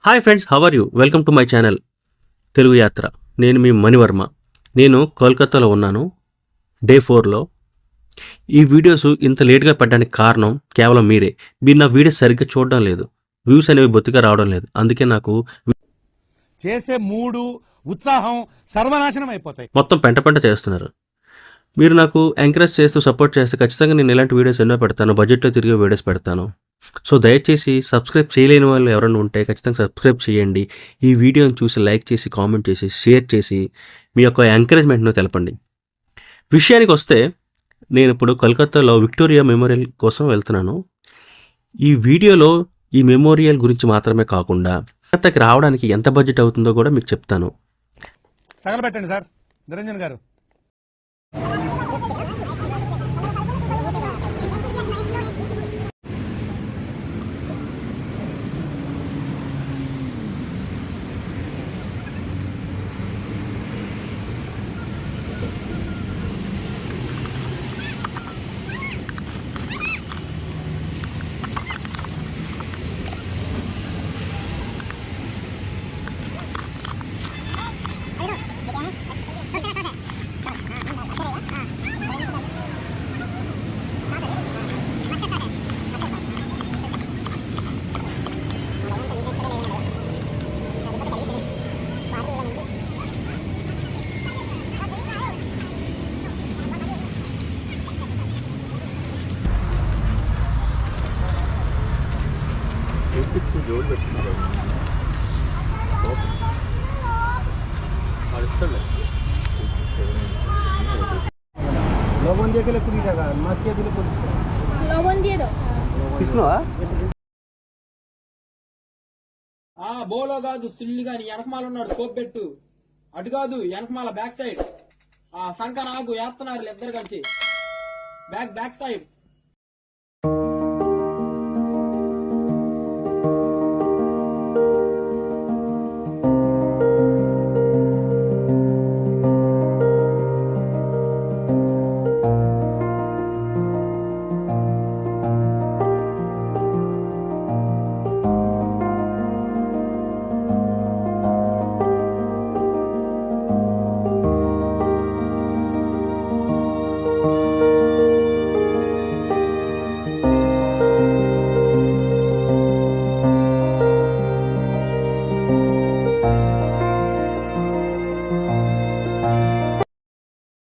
Hi friends, how are you? Welcome to my channel Telugu Yatra. నేను మీ మణివర్మ. నేను కోల్కతాలో ఉన్నాను, డే 4లో. ఈ వీడియోస్ ఇంత లేట్గా పెట్టడానికి కారణం కేవలం మీరే. మీరు నా వీడియోస్ సరిగ్గా చూడడం లేదు, వ్యూస్ అనేవి బొత్తిగా రావడం లేదు. అందుకే నాకు చేసే మూడు ఉత్సాహం సర్వనాశనం అయిపోతాయి. మొత్తం పెంట పెంట చేస్తున్నారు. మీరు నాకు ఎంకరేజ్ చేస్తూ సపోర్ట్ చేస్తే ఖచ్చితంగా నేను ఇలాంటి వీడియోస్ ఎన్నో పెడతాను, బడ్జెట్లో తిరిగే వీడియోస్ పెడతాను. సో దయచేసి సబ్స్క్రైబ్ చేయలేని వాళ్ళు ఎవరైనా ఉంటే ఖచ్చితంగా సబ్స్క్రైబ్ చేయండి. ఈ వీడియోని చూసి లైక్ చేసి, కామెంట్ చేసి, షేర్ చేసి మీ యొక్క ఎంకరేజ్మెంట్ను తెలపండి. విషయానికి వస్తే, నేను ఇప్పుడు కోల్కతాలో విక్టోరియా మెమోరియల్ కోసం వెళ్తున్నాను. ఈ వీడియోలో ఈ మెమోరియల్ గురించి మాత్రమే కాకుండా కోల్కతాకి రావడానికి ఎంత బడ్జెట్ అవుతుందో కూడా మీకు చెప్తాను. తగలబెట్టండి సార్ నిరంజన్ గారు. লবণ দিয়ে খেলে 20 টাকা, মাছ দিয়ে দিলে 25 টাকা। লবণ দিয়ে দাও। బోలో కాదు సిల్లి గాని వెనకమాల ఉన్నాడు కోపెట్టు అటు కాదు వెనకమాల బ్యాక్ సైడ్ శంకర్ ఆగు వేస్తున్నారు ఇద్దరు కలిసి బ్యాక్ సైడ్.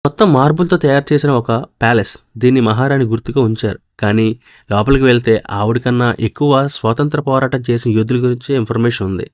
మొత్తం మార్బుల్తో తయారు చేసిన ఒక ప్యాలెస్. దీన్ని మహారాణి గుర్తుగా ఉంచారు. కానీ లోపలికి వెళ్తే ఆవిడకన్నా ఎక్కువ స్వాతంత్ర పోరాటం చేసిన యోధుల గురించి ఇన్ఫర్మేషన్ ఉంది.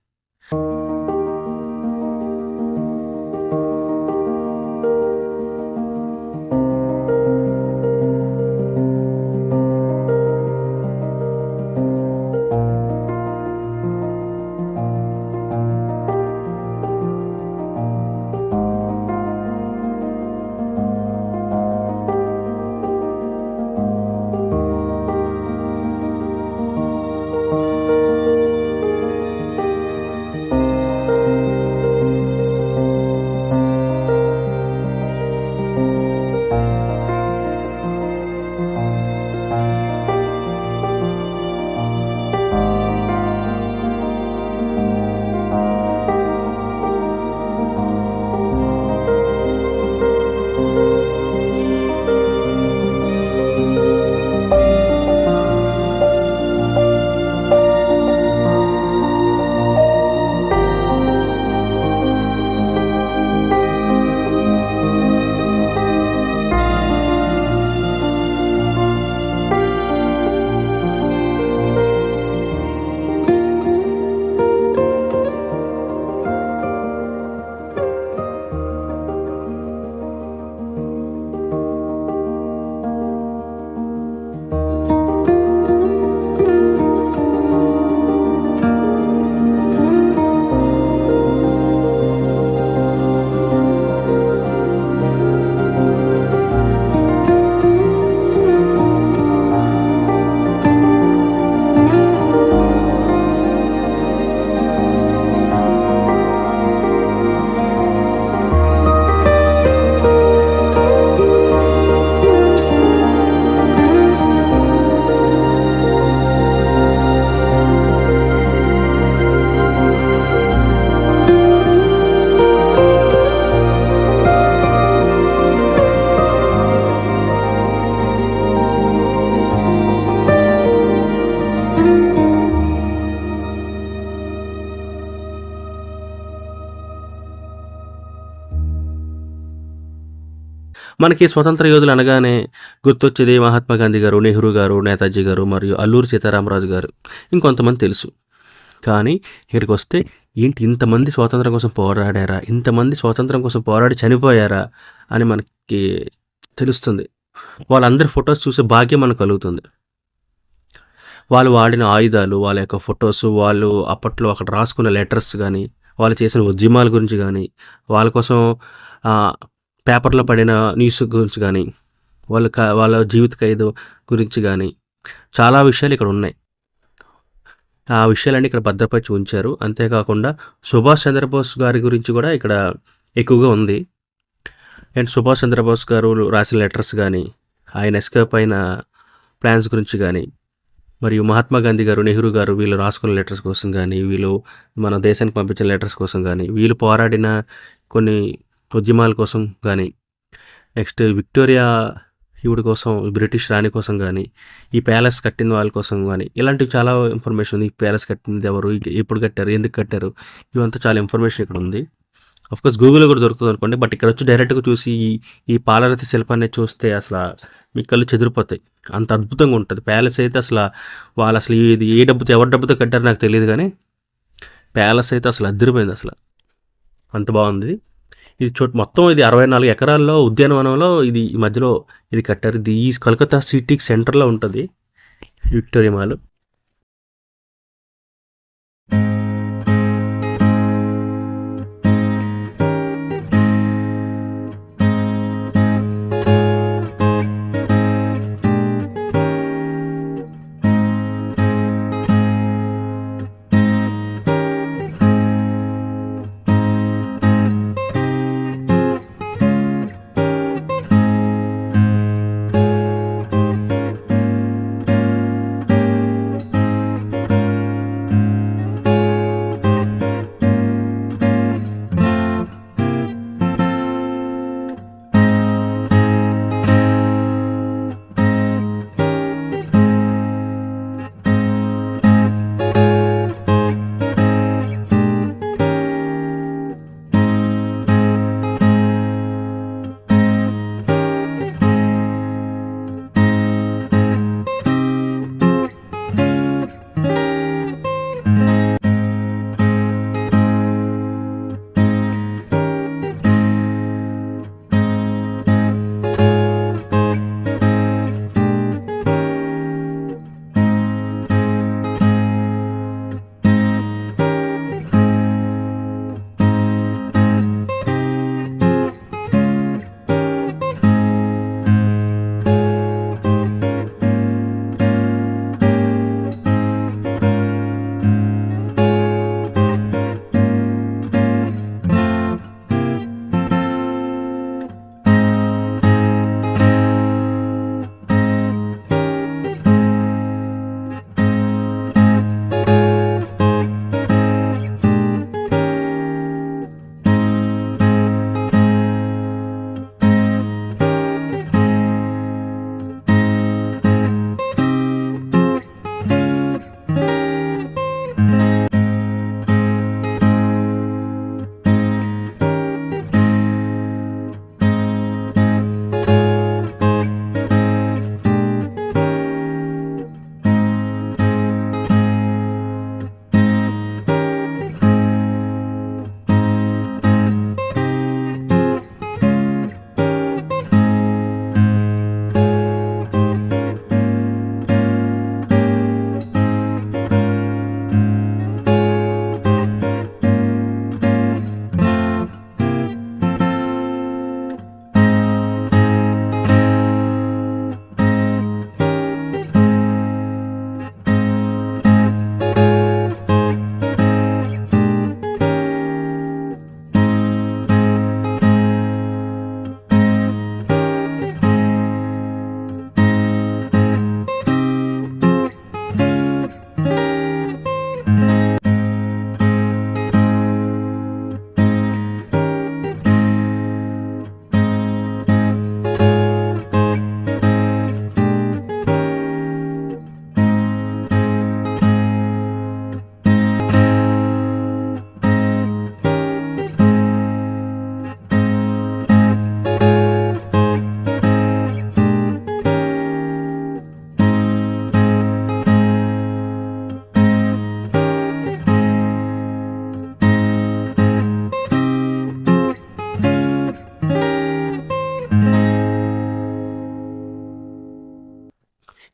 మనకి స్వతంత్ర యోధులు అనగానే గుర్తొచ్చేది మహాత్మా గాంధీ గారు, నెహ్రూ గారు, నేతాజీ గారు మరియు అల్లూరి సీతారామరాజు గారు. ఇంకొంతమంది తెలుసు. కానీ ఇక్కడికి వస్తే ఏంటి ఇంతమంది స్వాతంత్రం కోసం పోరాడారా, ఇంతమంది స్వాతంత్రం కోసం పోరాడి చనిపోయారా అని మనకి తెలుస్తుంది. వాళ్ళందరి ఫొటోస్ చూసే భాగ్యం మనకు కలుగుతుంది. వాళ్ళు వాడిన ఆయుధాలు, వాళ్ళ యొక్క ఫొటోస్, వాళ్ళు అప్పట్లో అక్కడ రాసుకున్న లెటర్స్ కానీ, వాళ్ళు చేసిన ఉద్యమాల గురించి కానీ, వాళ్ళ కోసం పేపర్లో పడిన న్యూస్ గురించి కానీ, వాళ్ళ జీవిత ఖైదు గురించి కానీ చాలా విషయాలు ఇక్కడ ఉన్నాయి. ఆ విషయాలన్నీ ఇక్కడ భద్రపరిచి ఉంచారు. అంతేకాకుండా సుభాష్ చంద్రబోస్ గారి గురించి కూడా ఇక్కడ ఎక్కువగా ఉంది. అండ్ సుభాష్ చంద్రబోస్ గారు రాసిన లెటర్స్ కానీ, ఆయన ఎస్కేప్ అయిన ప్లాన్స్ గురించి కానీ, మరియు మహాత్మా గాంధీ గారు, నెహ్రూ గారు వీళ్ళు రాసుకున్న లెటర్స్ కోసం కానీ, వీళ్ళు మన దేశానికి పంపించిన లెటర్స్ కోసం కానీ, వీళ్ళు పోరాడిన కొన్ని ఉద్యమాల కోసం కానీ, నెక్స్ట్ విక్టోరియా ఈవిడ కోసం, బ్రిటిష్ రాణి కోసం కానీ, ఈ ప్యాలెస్ కట్టిన వాళ్ళ కోసం కానీ, ఇలాంటివి చాలా ఇన్ఫర్మేషన్ ఉంది. ఈ ప్యాలెస్ కట్టింది ఎవరు, ఎప్పుడు కట్టారు, ఎందుకు కట్టారు, ఇవంతా చాలా ఇన్ఫర్మేషన్ ఇక్కడ ఉంది. అఫ్కోర్స్ గూగుల్లో కూడా దొరుకుతుంది అనుకోండి. బట్ ఇక్కడ వచ్చి డైరెక్ట్గా చూసి ఈ పాలరాతి శిల్పాన్ని చూస్తే అసలు మీ కళ్ళు చెదిరిపోతాయి. అంత అద్భుతంగా ఉంటుంది. ప్యాలెస్ అయితే వాళ్ళు అసలు ఇది ఏ డబ్బుతో, ఎవరి డబ్బుతో కట్టారో నాకు తెలియదు, కానీ ప్యాలెస్ అయితే అసలు అదిరిపోయింది. అసలు అంత బాగుంది. ఇది మొత్తం ఇది 64 ఎకరాల్లో ఉద్యానవనంలో ఇది ఈ మధ్యలో ఇది కట్టారు. ఇది ఈ కలకత్తా సిటీకి సెంటర్లో ఉంటుంది విక్టోరియా మాల్.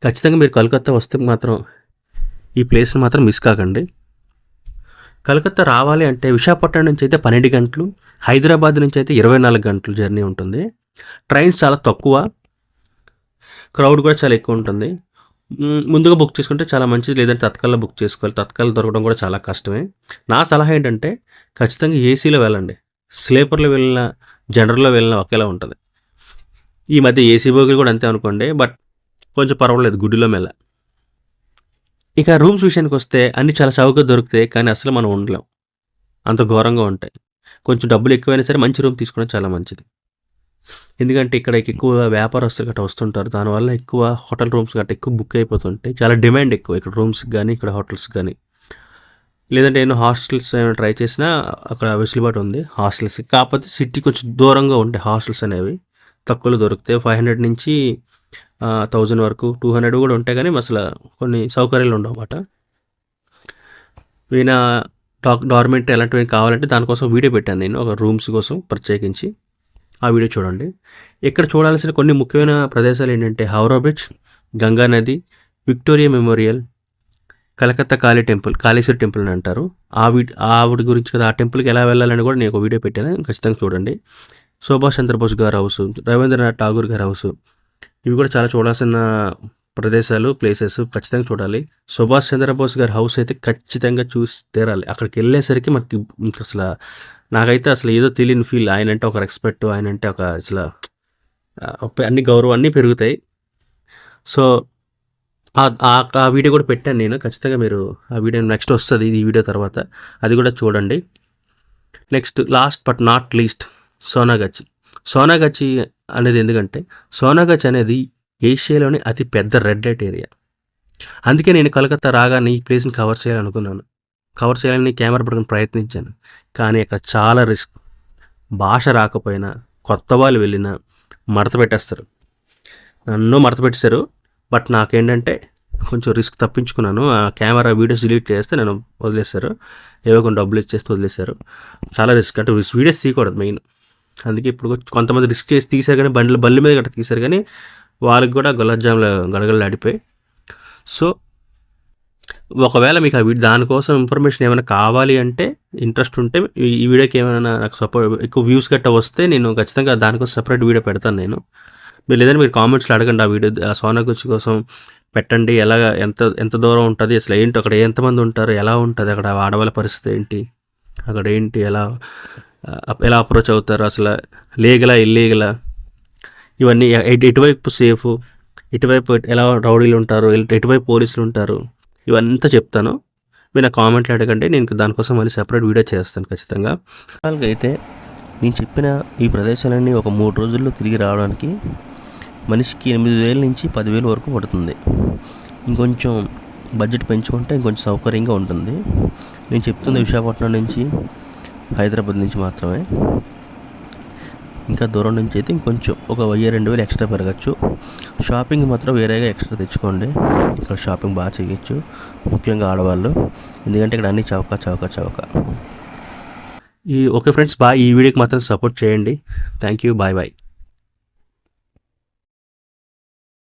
ఖచ్చితంగా మీరు కలకత్తా వస్తే మాత్రం ఈ ప్లేస్ని మాత్రం మిస్ కాకండి. కలకత్తా రావాలి అంటే విశాఖపట్నం నుంచి అయితే 12 గంటలు, హైదరాబాద్ నుంచి అయితే 24 గంటలు జర్నీ ఉంటుంది. ట్రైన్స్ చాలా తక్కువ, క్రౌడ్ కూడా చాలా ఎక్కువ ఉంటుంది. ముందుగా బుక్ చేసుకుంటే చాలా మంచిది, లేదంటే తత్కాల్లో బుక్ చేసుకోవాలి. తత్కాలు దొరకడం కూడా చాలా కష్టమే. నా సలహా ఏంటంటే ఖచ్చితంగా ఏసీలో వెళ్ళండి. స్లీపర్లో వెళ్ళినా జనరల్లో వెళ్ళినా ఒకేలా ఉంటుంది. ఈ మధ్య ఏసీ బోగిలు కూడా అంతే అనుకోండి, బట్ కొంచెం పర్వాలేదు గుడిలో మెల్ల. ఇక రూమ్స్ విషయానికి వస్తే అన్నీ చాలా చౌకగా దొరుకుతాయి, కానీ అసలు మనం ఉండలేం, అంత ఘోరంగా ఉంటాయి. కొంచెం డబ్బులు ఎక్కువైనా సరే మంచి రూమ్ తీసుకోవడం చాలా మంచిది. ఎందుకంటే ఇక్కడ ఎక్కువ వ్యాపారస్తులు గట్రా వస్తుంటారు, దానివల్ల ఎక్కువ హోటల్ రూమ్స్ గట్రా ఎక్కువ బుక్ అయిపోతుంటాయి. చాలా డిమాండ్ ఎక్కువ ఇక్కడ రూమ్స్కి కానీ ఇక్కడ హోటల్స్కి కానీ. లేదంటే ఏమైనా హాస్టల్స్ ఏమైనా ట్రై చేసినా అక్కడ వెసులుబాటు ఉంది హాస్టల్స్కి. కాకపోతే సిటీ కొంచెం దూరంగా ఉంటాయి హాస్టల్స్ అనేవి, తక్కువలో దొరుకుతాయి. 500 నుంచి 1000 వరకు, 200 కూడా ఉంటాయి, కానీ అసలు కొన్ని సౌకర్యాలు ఉండవు అన్నమాట. ఏమైనా డార్మెంట్ ఎలాంటివి కావాలంటే దానికోసం వీడియో పెట్టాను నేను, ఒక రూమ్స్ కోసం ప్రత్యేకించి. ఆ వీడియో చూడండి. ఇక్కడ చూడాల్సిన కొన్ని ముఖ్యమైన ప్రదేశాలు ఏంటంటే హౌరా బ్రిడ్జ్, గంగా నది, విక్టోరియా మెమోరియల్, కలకత్తా కాళీ టెంపుల్, కాళేశ్వరి టెంపుల్ అని అంటారు. ఆవిడ గురించి కదా, ఆ టెంపుల్కి ఎలా వెళ్ళాలని కూడా నేను ఒక వీడియో పెట్టాను, ఖచ్చితంగా చూడండి. సుభాష్ చంద్రబోస్ గారి హౌస్, రవీంద్రనాథ్ ఠాగూర్ గారి హౌస్, ఇవి కూడా చాలా చూడాల్సిన ప్రదేశాలు, ప్లేసెస్ ఖచ్చితంగా చూడాలి. సుభాష్ చంద్రబోస్ గారి హౌస్ అయితే ఖచ్చితంగా చూసి తీరాలి. అక్కడికి వెళ్ళేసరికి మనకి అసలు నాకైతే అసలు ఏదో తెలియని ఫీల్. ఆయన అంటే ఒక రెస్పెక్ట్, ఆయన అంటే ఒక అసలు అన్ని గౌరవం అన్నీ పెరుగుతాయి. సో ఆ వీడియో కూడా పెట్టాను నేను, ఖచ్చితంగా మీరు ఆ వీడియో నెక్స్ట్ వస్తుంది ఈ వీడియో తర్వాత, అది కూడా చూడండి. Next last but not least Sonagachi. Sonagachi అనేది ఎందుకంటే సోనాగచ్చి అనేది ఏషియాలోని అతి పెద్ద రెడ్ లైట్ ఏరియా. అందుకే నేను కలకత్తా రాగానే ఈ ప్లేస్ని కవర్ చేయాలని కెమెరా పట్టుకుని ప్రయత్నించాను, కానీ అక్కడ చాలా రిస్క్. భాష రాకపోయినా, కొత్త వాళ్ళు వెళ్ళినా మడత పెట్టేస్తారు. నన్ను మడత పెట్టేశారు, బట్ నాకేంటంటే కొంచెం రిస్క్ తప్పించుకున్నాను. ఆ కెమెరా వీడియోస్ డిలీట్ చేస్తే నేను వదిలేశారు, ఏవో కొన్ని డబ్బులు ఇచ్చేస్తే వదిలేశారు. చాలా రిస్క్, అంటే వీడియోస్ తీయకూడదు మెయిన్. అందుకే ఇప్పుడు కొంతమంది రిస్క్ చేసి తీశారు, కానీ బండి మీద గట్రా తీశారు, కానీ వాళ్ళకి కూడా గులాబ్ జాములు గడగడలు ఆడిపోయి. సో ఒకవేళ మీకు దానికోసం ఇన్ఫర్మేషన్ ఏమైనా కావాలి అంటే, ఇంట్రెస్ట్ ఉంటే, ఈ వీడియోకి ఏమైనా నాకు సపోర్ట్ ఎక్కువ వ్యూస్ గట్రా వస్తే నేను ఖచ్చితంగా దానికోసం సపరేట్ వీడియో పెడతాను నేను. మీరు లేదంటే మీరు కామెంట్స్లో అడగండి, ఆ వీడియో ఆ సోనాగచ్చి కోసం పెట్టండి. ఎంత దూరం ఉంటుంది, అసలు ఏంటి, అక్కడ ఎంతమంది ఉంటారు, ఎలా ఉంటుంది, అక్కడ ఆడవాళ్ళ పరిస్థితి ఏంటి, అక్కడ ఏంటి, ఎలా అప్రోచ్ అవుతారు, అసలు లీగలా ఇల్లీగలా, ఇవన్నీ ఎటువైపు సేఫ్, ఇటువైపు ఎలా రౌడీలు ఉంటారు, ఎటువైపు పోలీసులు ఉంటారు, ఇవంతా చెప్తాను. మీరు నా కామెంట్లు అడగండి, నేను దానికోసం మళ్ళీ సెపరేట్ వీడియో చేస్తాను ఖచ్చితంగా. అయితే నేను చెప్పిన ఈ ప్రదేశాలన్నీ ఒక 3 రోజుల్లో తిరిగి రావడానికి మనిషికి 8,000 నుంచి 10,000 వరకు పడుతుంది. ఇంకొంచెం బడ్జెట్ పెంచుకుంటే ఇంకొంచెం సౌకర్యంగా ఉంటుంది. నేను చెప్తుంది విశాఖపట్నం నుంచి, హైదరాబాద్ నుంచి మాత్రమే. ఇంకా దూరం నుంచి అయితే ఇంకొంచెం ఒక 1,000-2,000 ఎక్స్ట్రా పెరగచ్చు. షాపింగ్ మాత్రం వేరేగా ఎక్స్ట్రా తెచ్చుకోండి, ఇక్కడ షాపింగ్ బాగా చేయొచ్చు, ముఖ్యంగా ఆడవాళ్ళు, ఎందుకంటే ఇక్కడ అన్నీ చౌక. ఓకే ఫ్రెండ్స్, ఈ వీడియోకి మాత్రం సపోర్ట్ చేయండి. Thank you, bye.